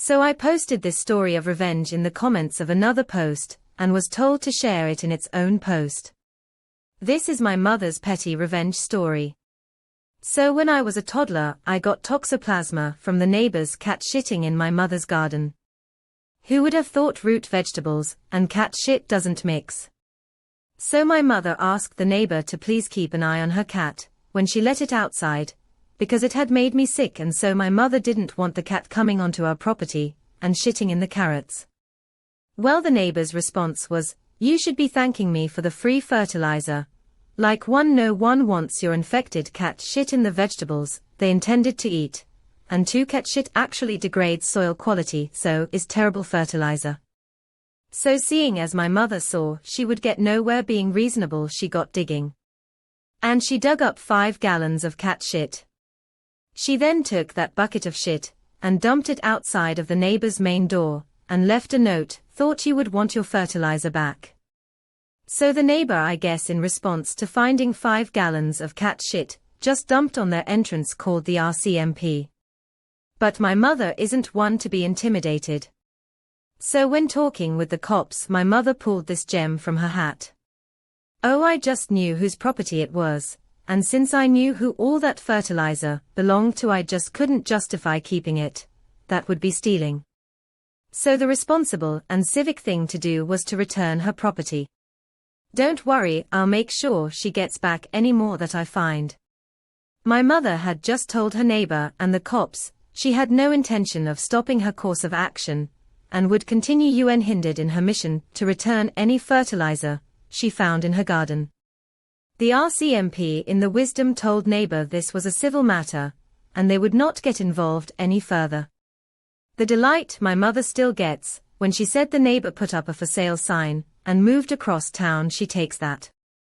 So I posted this story of revenge in the comments of another post, and was told to share it in its own post. This is my mother's petty revenge story. So when I was a toddler, I got toxoplasma from the neighbor's cat shitting in my mother's garden. Who would have thought root vegetables and cat shit doesn't mix? So my mother asked the neighbor to please keep an eye on her cat when she let it outside, because it had made me sick, and so my mother didn't want the cat coming onto our property and shitting in the carrots. Well, the neighbor's response was, "You should be thanking me for the free fertilizer. Like no one wants your infected cat shit in the vegetables they intended to eat. And 2, cat shit actually degrades soil quality, so is terrible fertilizer." So seeing as my mother saw she would get nowhere being reasonable, she got digging. And she dug up 5 gallons of cat shit. She then took that bucket of shit and dumped it outside of the neighbor's main door and left a note, "Thought you would want your fertilizer back." So the neighbor, I guess in response to finding 5 gallons of cat shit just dumped on their entrance, called the RCMP. But my mother isn't one to be intimidated. So when talking with the cops, my mother pulled this gem from her hat. "Oh, I just knew whose property it was. And since I knew who all that fertilizer belonged to, I just couldn't justify keeping it. That would be stealing." So the responsible and civic thing to do was to return her property. "Don't worry, I'll make sure she gets back any more that I find." My mother had just told her neighbor and the cops she had no intention of stopping her course of action, and would continue unhindered in her mission to return any fertilizer she found in her garden. The RCMP in the wisdom told neighbor this was a civil matter, and they would not get involved any further. The delight my mother still gets when she said the neighbor put up a for sale sign and moved across town, she takes that.